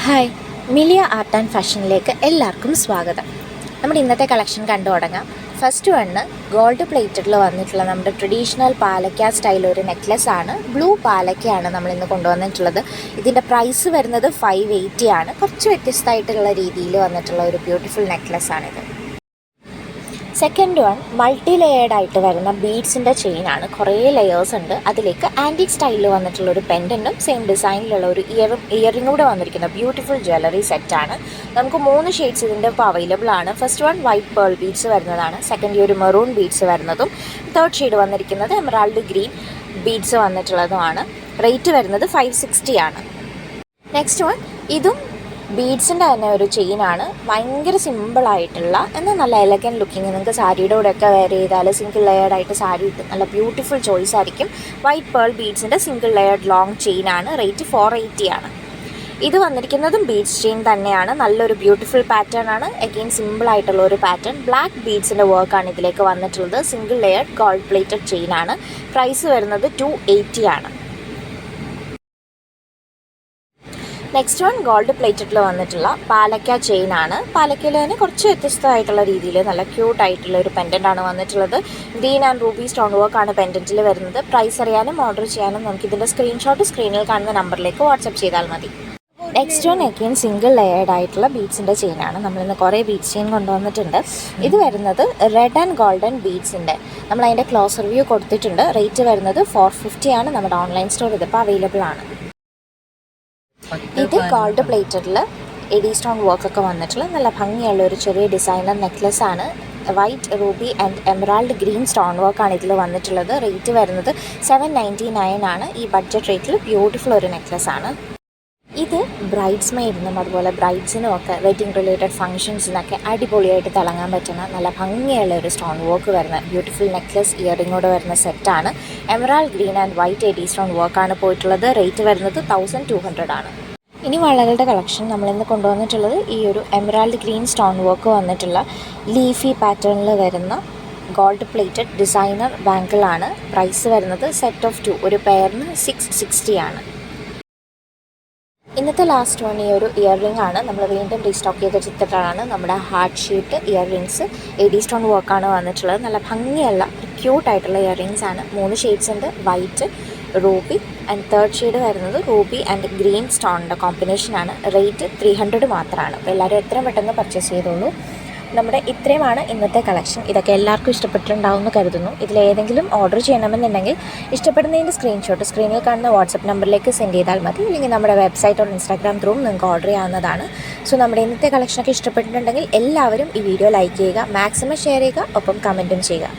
Hi, Millia art and ഫാഷനിലേക്ക് എല്ലാവർക്കും സ്വാഗതം. നമ്മുടെ ഇന്നത്തെ കളക്ഷൻ കണ്ടു തുടങ്ങാം. ഫസ്റ്റ് വണ്ണ് ഗോൾഡ് പ്ലേറ്റഡിൽ വന്നിട്ടുള്ള നമ്മുടെ ട്രഡീഷണൽ പാലക്ക സ്റ്റൈൽ ഒരു നെക്ലസ് ആണ്. ബ്ലൂ പാലക്കയാണ് നമ്മളിന്ന് കൊണ്ടുവന്നിട്ടുള്ളത്. ഇതിൻ്റെ പ്രൈസ് വരുന്നത് 580 ആണ്. കുറച്ച് വ്യത്യസ്തമായിട്ടുള്ള രീതിയിൽ വന്നിട്ടുള്ള ഒരു ബ്യൂട്ടിഫുൾ നെക്ലസ് ആണിത്. സെക്കൻഡ് വൺ മൾട്ടി ലെയേർഡ് ആയിട്ട് വരുന്ന ബീഡ്സിൻ്റെ ചെയിനാണ്. കുറേ ലെയേഴ്സ് ഉണ്ട്. അതിലേക്ക് ആൻറ്റിക് സ്റ്റൈലിൽ വന്നിട്ടുള്ള ഒരു പെൻഡൻറ്റും സെയിം ഡിസൈനിലുള്ള ഒരു ഇയറിംഗ് കൂടെ വന്നിരിക്കുന്ന ബ്യൂട്ടിഫുൾ ജ്വല്ലറി സെറ്റാണ്. നമുക്ക് 3 ഷെയ്ഡ്സ് ഇതിൻ്റെ ഇപ്പോൾ അവൈലബിൾ ആണ്. First one white pearl beads വരുന്നതാണ്. സെക്കൻഡ് ഒരു മെറൂൺ ബീഡ്സ് വരുന്നതും, തേർഡ് ഷെയ്ഡ് വന്നിരിക്കുന്നത് എമറാൾഡ് ഗ്രീൻ ബീഡ്സ് വന്നിട്ടുള്ളതുമാണ്. റേറ്റ് വരുന്നത് 560 ആണ്. നെക്സ്റ്റ് വൺ ഇതും ബീഡ്സിൻ്റെ തന്നെ ഒരു ചെയിനാണ്. ഭയങ്കര സിമ്പിളായിട്ടുള്ള എന്നാൽ നല്ല എലഗൻറ്റ് ലുക്കിങ്. നിങ്ങൾക്ക് സാരിയുടെ കൂടെയൊക്കെ വെയർ ചെയ്താൽ സിംഗിൾ ലെയർഡായിട്ട് സാരി ഇട്ട് നല്ല ബ്യൂട്ടിഫുൾ ചോയ്സ് ആയിരിക്കും. വൈറ്റ് പേൾ ബീഡ്സിൻ്റെ സിംഗിൾ ലെയർഡ് ലോങ് ചെയിനാണ്. റേറ്റ് 480 ആണ്. ഇത് വന്നിരിക്കുന്നതും ബീഡ്സ് ചെയിൻ തന്നെയാണ്. നല്ലൊരു ബ്യൂട്ടിഫുൾ പാറ്റേൺ ആണ്. അഗെയിൻ സിമ്പിളായിട്ടുള്ള ഒരു പാറ്റേൺ. ബ്ലാക്ക് ബീഡ്സിൻ്റെ വർക്കാണ് ഇതിലേക്ക് വന്നിട്ടുള്ളത്. സിംഗിൾ ലെയർഡ് ഗോൾഡ് പ്ലേറ്റഡ് ചെയിനാണ്. പ്രൈസ് വരുന്നത് 280 ആണ്. നെക്സ്റ്റ് വൺ ഗോൾഡ് പ്ലേറ്റഡിൽ വന്നിട്ടുള്ള പാലക്ക ചെയിനാണ്. പാലക്കയിൽ തന്നെ കുറച്ച് വ്യത്യസ്തമായിട്ടുള്ള രീതിയിൽ നല്ല ക്യൂട്ടായിട്ടുള്ള ഒരു പെൻഡൻ്റാണ് വന്നിട്ടുള്ളത്. ഗ്രീൻ ആൻഡ് റൂബി സ്റ്റോൺ വർക്കാണ് പെൻഡൻറ്റിൽ വരുന്നത്. പ്രൈസ് അറിയാനും ഓർഡർ ചെയ്യാനും നമുക്കിതിൻ്റെ സ്ക്രീൻഷോട്ട് സ്ക്രീനിൽ കാണുന്ന നമ്പറിലേക്ക് വാട്സപ്പ് ചെയ്താൽ മതി. Next one again single layered ആയിട്ടുള്ള ബീഡ്സിൻ്റെ ചെയിനാണ്. നമ്മളിന്ന് കുറേ ബീഡ്സ് ചെയിൻ കൊണ്ടുവന്നിട്ടുണ്ട്. ഇത് വരുന്നത് റെഡ് ആൻഡ് ഗോൾഡൻ ബീഡ്സിൻ്റെ. നമ്മളതിൻ്റെ ക്ലോസ് റിവ്യൂ കൊടുത്തിട്ടുണ്ട്. റേറ്റ് വരുന്നത് 450 ആണ്. നമ്മുടെ ഓൺലൈൻ സ്റ്റോർ ഇതിപ്പോൾ അവൈലബിൾ ആണ്. ഇത് ഗോൾഡ് പ്ലേറ്റഡിൽ എഡി സ്റ്റോൺ വർക്കൊക്കെ വന്നിട്ടുള്ള നല്ല ഭംഗിയുള്ള ഒരു ചെറിയ ഡിസൈനർ നെക്ലസ് ആണ്. White Ruby and emerald green stone വർക്കാണ് ഇതിൽ വന്നിട്ടുള്ളത്. റേറ്റ് വരുന്നത് 799 ആണ്. ഈ ബഡ്ജറ്റ് റേറ്റിൽ ബ്യൂട്ടിഫുൾ ഒരു നെക്ലസ് ആണ്. ഇത് ബ്രൈഡ്സ് മെയ്ഡിനും അതുപോലെ ബ്രൈഡ്സിനും ഒക്കെ വെഡിങ് റിലേറ്റഡ് ഫംഗ്ഷൻസിനൊക്കെ അടിപൊളിയായിട്ട് തിളങ്ങാൻ പറ്റുന്ന നല്ല ഭംഗിയുള്ള ഒരു സ്റ്റോൺ വർക്ക് വരുന്ന ബ്യൂട്ടിഫുൾ നെക്ലസ് ഇയറിങ്ങോട് വരുന്ന സെറ്റാണ്. Emerald green and white AD stone വർക്കാണ് പോയിട്ടുള്ളത്. റേറ്റ് വരുന്നത് 1200 ആണ്. ഇനി വളകളുടെ കളക്ഷൻ നമ്മളിന്ന് കൊണ്ടുവന്നിട്ടുള്ളത് ഈ ഒരു എമറാൾഡ് ഗ്രീൻ സ്റ്റോൺ വർക്ക് വന്നിട്ടുള്ള ലീഫി പാറ്റേണിൽ വരുന്ന ഗോൾഡ് പ്ലേറ്റഡ് ഡിസൈനർ ബാങ്കിളാണ്. പ്രൈസ് വരുന്നത് സെറ്റ് ഓഫ് 2 ഒരു പെയറിന് 660 ആണ്. ഇന്നത്തെ ലാസ്റ്റ് വൺ ഈ ഒരു ഇയർ റിംഗ് ആണ്. നമ്മൾ വീണ്ടും റീസ്റ്റോക്ക് ചെയ്ത ചിത്രമാണ് നമ്മുടെ heart shape earrings. AD stone വർക്കാണ് വന്നിട്ടുള്ളത്. നല്ല ഭംഗിയുള്ള ക്യൂട്ടായിട്ടുള്ള ഇയർ റിങ്സ് ആണ്. 3 ഷെയ്ഡ്സ് ഉണ്ട്. White, Ruby and third shade വരുന്നത് റൂബി ആൻഡ് ഗ്രീൻ സ്റ്റോണിൻ്റെ കോമ്പിനേഷനാണ്. റേറ്റ് 300 മാത്രമാണ്. അപ്പോൾ എല്ലാവരും എത്രയും പെട്ടെന്ന് പർച്ചേസ് ചെയ്തോളൂ. നമ്മുടെ ഇത്രയുമാണ് ഇന്നത്തെ കളക്ഷൻ. ഇതൊക്കെ എല്ലാവർക്കും ഇഷ്ടപ്പെട്ടിട്ടുണ്ടാവുമെന്ന് കരുതുന്നു. ഇതിലേതെങ്കിലും ഓർഡർ ചെയ്യണമെന്നുണ്ടെങ്കിൽ ഇഷ്ടപ്പെടുന്നതിൻ്റെ സ്ക്രീൻഷോട്ട് സ്ക്രീനിൽ കാണുന്ന വാട്സപ്പ് നമ്പറിലേക്ക് സെൻഡ് ചെയ്താൽ മതി. അല്ലെങ്കിൽ നമ്മുടെ വെബ്സൈറ്റ് ഓർ ഇൻസ്റ്റാഗ്രാം ത്രൂ നിങ്ങൾക്ക് ഓർഡർ ചെയ്യാവുന്നതാണ്. സോ നമ്മുടെ ഇന്നത്തെ കളക്ഷനൊക്കെ ഇഷ്ടപ്പെട്ടിട്ടുണ്ടെങ്കിൽ എല്ലാവരും ഈ വീഡിയോ ലൈക്ക് ചെയ്യുക, മാക്സിമം ഷെയർ ചെയ്യുക, ഒപ്പം കമൻറ്റും ചെയ്യുക.